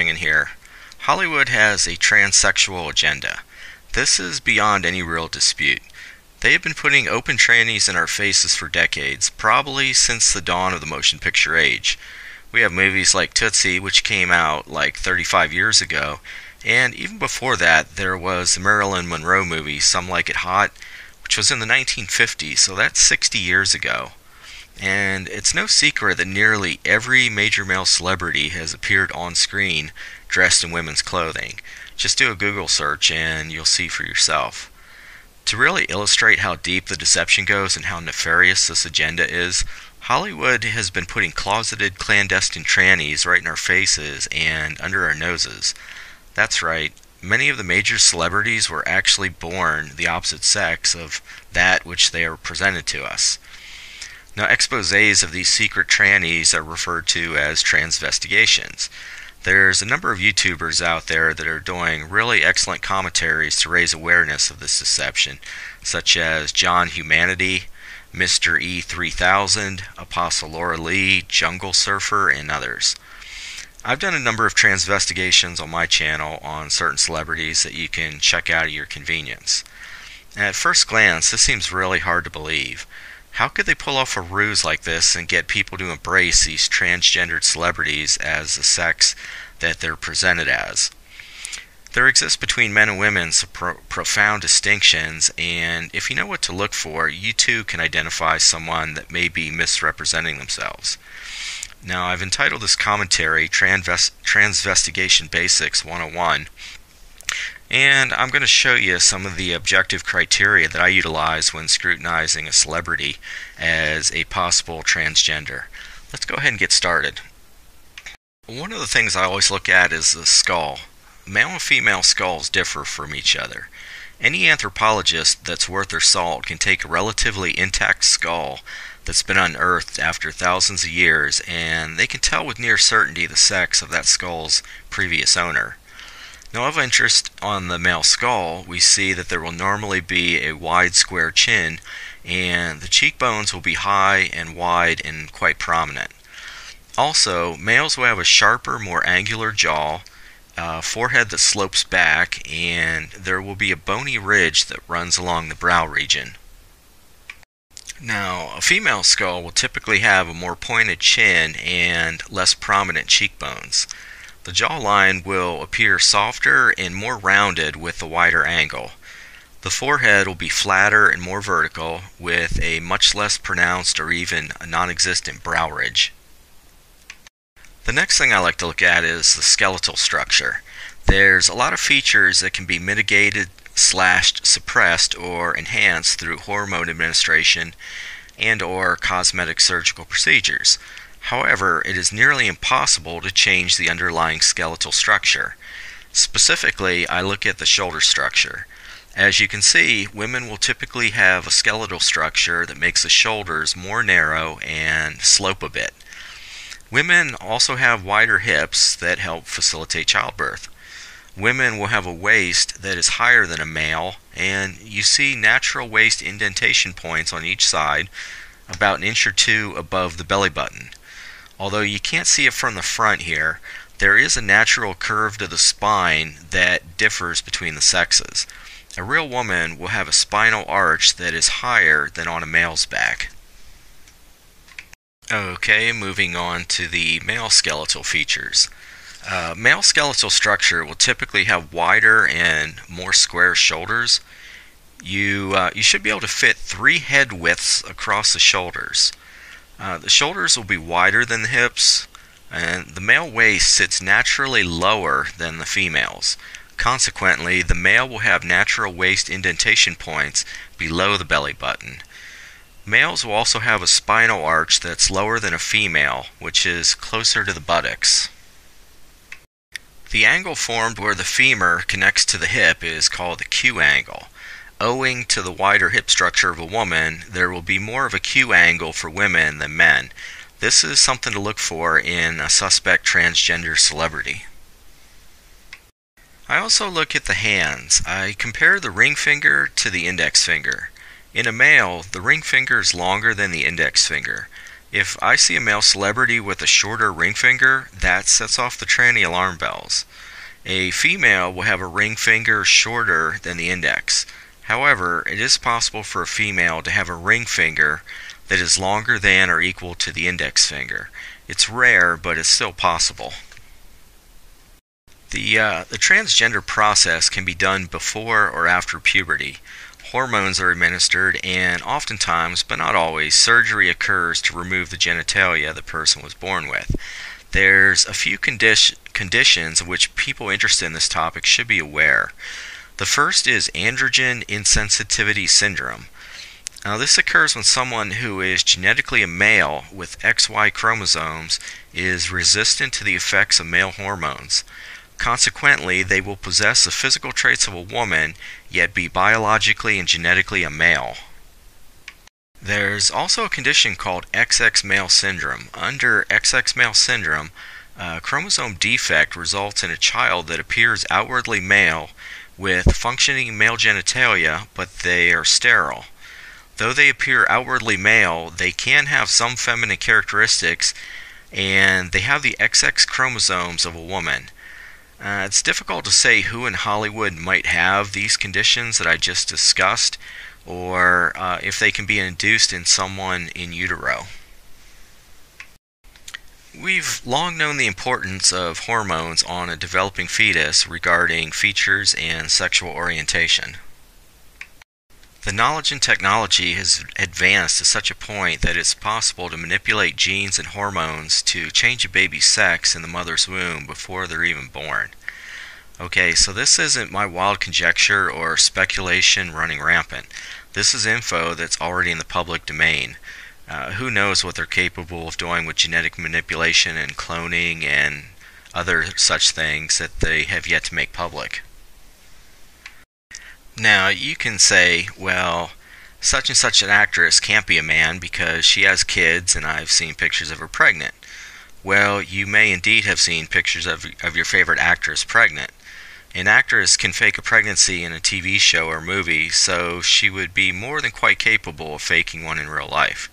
swinging here. Hollywood has a transsexual agenda. This is beyond any real dispute. They have been putting open trannies in our faces for decades, probably since the dawn of the motion picture age. We have movies like Tootsie, which came out like 35 years ago, and even before that there was the Marilyn Monroe movie, Some Like It Hot, which was in the 1950s, so that's 60 years ago. And it's no secret that nearly every major male celebrity has appeared on screen dressed in women's clothing. Just do a Google search and you'll see for yourself. To really illustrate how deep the deception goes and how nefarious this agenda is, Hollywood has been putting closeted clandestine trannies right in our faces and under our noses. That's right, many of the major celebrities were actually born the opposite sex of that which they are presented to us. Now, exposés of these secret trannies are referred to as transvestigations. There's a number of YouTubers out there that are doing really excellent commentaries to raise awareness of this deception, such as John Humanity, Mr. E3000, Apostle Laura Lee, Jungle Surfer, and others. I've done a number of transvestigations on my channel on certain celebrities that you can check out at your convenience. And at first glance, this seems really hard to believe. How could they pull off a ruse like this and get people to embrace these transgendered celebrities as the sex that they're presented as? There exists between men and women some profound distinctions, and if you know what to look for, you too can identify someone that may be misrepresenting themselves. Now, I've entitled this commentary Transvestigation Basics 101, and I'm going to show you some of the objective criteria that I utilize when scrutinizing a celebrity as a possible transgender. Let's go ahead and get started. One of the things I always look at is the skull. Male and female skulls differ from each other. Any anthropologist that's worth their salt can take a relatively intact skull that's been unearthed after thousands of years, and they can tell with near certainty the sex of that skull's previous owner. Now, of interest on the male skull, we see that there will normally be a wide square chin, and the cheekbones will be high and wide and quite prominent. Also, males will have a sharper, more angular jaw, forehead that slopes back, and there will be a bony ridge that runs along the brow region. Now, a female skull will typically have a more pointed chin and less prominent cheekbones. The jawline will appear softer and more rounded with a wider angle. The forehead will be flatter and more vertical, with a much less pronounced or even a non-existent brow ridge. The next thing I like to look at is the skeletal structure. There's a lot of features that can be mitigated, slashed, suppressed, or enhanced through hormone administration and or cosmetic surgical procedures. However, it is nearly impossible to change the underlying skeletal structure. Specifically, I look at the shoulder structure. As you can see, women will typically have a skeletal structure that makes the shoulders more narrow and slope a bit. Women also have wider hips that help facilitate childbirth. Women will have a waist that is higher than a male, and you see natural waist indentation points on each side, about an inch or two above the belly button. Although you can't see it from the front here, there is a natural curve to the spine that differs between the sexes. A real woman will have a spinal arch that is higher than on a male's back. Okay, moving on to the male skeletal features. Male skeletal structure will typically have wider and more square shoulders. You should be able to fit 3 head widths across the shoulders. The shoulders will be wider than the hips, and the male waist sits naturally lower than the female's. Consequently, the male will have natural waist indentation points below the belly button. Males will also have a spinal arch that's lower than a female, which is closer to the buttocks. The angle formed where the femur connects to the hip is called the Q angle. Owing to the wider hip structure of a woman, there will be more of a Q angle for women than men. This is something to look for in a suspect transgender celebrity. I also look at the hands. I compare the ring finger to the index finger. In a male, the ring finger is longer than the index finger. If I see a male celebrity with a shorter ring finger, that sets off the tranny alarm bells. A female will have a ring finger shorter than the index. However, it is possible for a female to have a ring finger that is longer than or equal to the index finger. It's rare, but it's still possible. The transgender process can be done before or after puberty. Hormones are administered, and oftentimes, but not always, surgery occurs to remove the genitalia the person was born with. There's a few conditions of which people interested in this topic should be aware. The first is androgen insensitivity syndrome. Now, this occurs when someone who is genetically a male with XY chromosomes is resistant to the effects of male hormones. Consequently, they will possess the physical traits of a woman, yet be biologically and genetically a male. There's also a condition called XX male syndrome. Under XX male syndrome, a chromosome defect results in a child that appears outwardly male with functioning male genitalia, but they are sterile. Though they appear outwardly male, they can have some feminine characteristics, and they have the XX chromosomes of a woman. It's difficult to say who in Hollywood might have these conditions that I just discussed, or if they can be induced in someone in utero. We've long known the importance of hormones on a developing fetus regarding features and sexual orientation. The knowledge and technology has advanced to such a point that it's possible to manipulate genes and hormones to change a baby's sex in the mother's womb before they're even born. Okay, so this isn't my wild conjecture or speculation running rampant. This is info that's already in the public domain. Who knows what they're capable of doing with genetic manipulation and cloning and other such things that they have yet to make public. Now, you can say, well, such and such an actress can't be a man because she has kids and I've seen pictures of her pregnant. Well, you may indeed have seen pictures of your favorite actress pregnant. An actress can fake a pregnancy in a TV show or movie, so she would be more than quite capable of faking one in real life.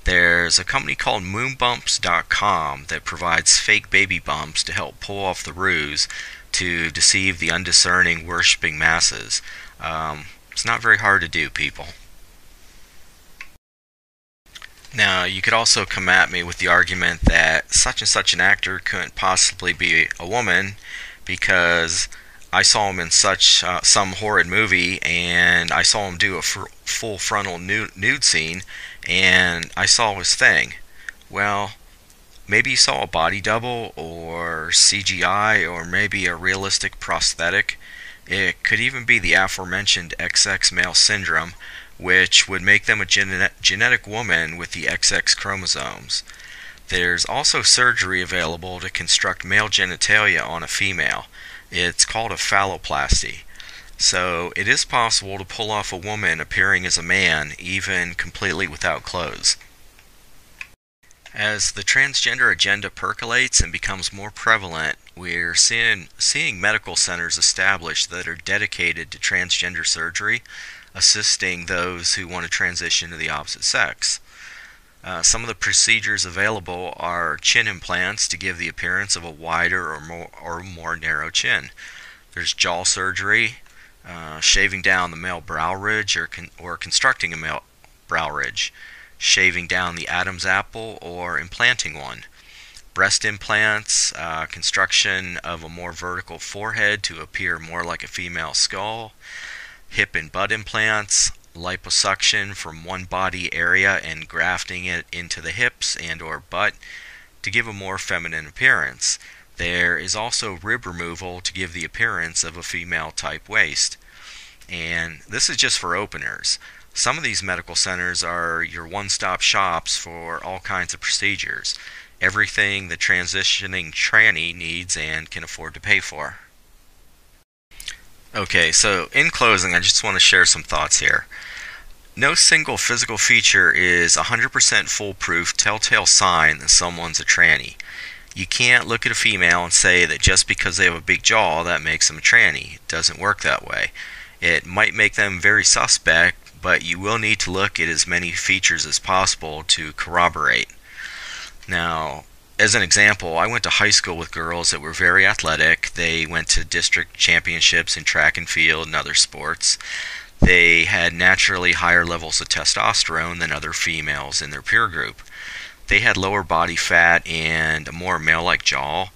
There's a company called moonbumps.com that provides fake baby bumps to help pull off the ruse to deceive the undiscerning, worshipping masses. It's not very hard to do, people. Now, you could also come at me with the argument that such and such an actor couldn't possibly be a woman because I saw him in such some horrid movie, and I saw him do a full frontal nude scene, and I saw his thing. Well, maybe you saw a body double, or CGI, or maybe a realistic prosthetic. It could even be the aforementioned XX male syndrome, which would make them a genetic woman with the XX chromosomes. There's also surgery available to construct male genitalia on a female. It's called a phalloplasty. So it is possible to pull off a woman appearing as a man, even completely without clothes. As the transgender agenda percolates and becomes more prevalent, we're seeing medical centers established that are dedicated to transgender surgery, assisting those who want to transition to the opposite sex. Some of the procedures available are chin implants to give the appearance of a wider or more narrow chin. There's jaw surgery, shaving down the male brow ridge or constructing a male brow ridge, shaving down the Adam's apple or implanting one. Breast implants, construction of a more vertical forehead to appear more like a female skull, hip and butt implants, liposuction from one body area and grafting it into the hips and or butt to give a more feminine appearance. There is also rib removal to give the appearance of a female type waist. And this is just for openers. Some of these medical centers are your one-stop shops for all kinds of procedures. Everything the transitioning tranny needs and can afford to pay for. Okay, so in closing, I just want to share some thoughts here. No single physical feature is 100% foolproof telltale sign that someone's a tranny. You can't look at a female and say that just because they have a big jaw, that makes them a tranny. It doesn't work that way. It might make them very suspect, but you will need to look at as many features as possible to corroborate. Now, as an example, I went to high school with girls that were very athletic. They went to district championships in track and field and other sports. They had naturally higher levels of testosterone than other females in their peer group. They had lower body fat and a more male-like jaw,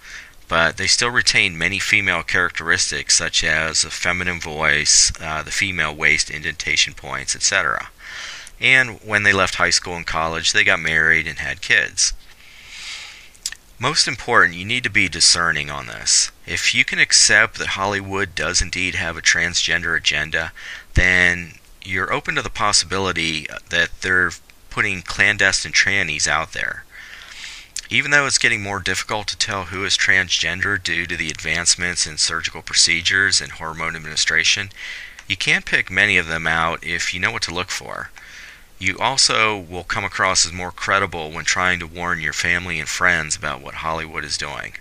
but they still retained many female characteristics such as a feminine voice, the female waist indentation points, etc. And when they left high school and college, they got married and had kids. Most important, you need to be discerning on this. If you can accept that Hollywood does indeed have a transgender agenda, then you're open to the possibility that they're putting clandestine trannies out there. Even though it's getting more difficult to tell who is transgender due to the advancements in surgical procedures and hormone administration, you can pick many of them out if you know what to look for. You also will come across as more credible when trying to warn your family and friends about what Hollywood is doing.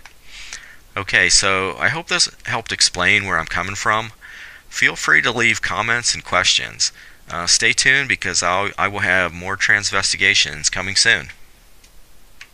Okay, so I hope this helped explain where I'm coming from. Feel free to leave comments and questions. Stay tuned because I will have more transvestigations coming soon.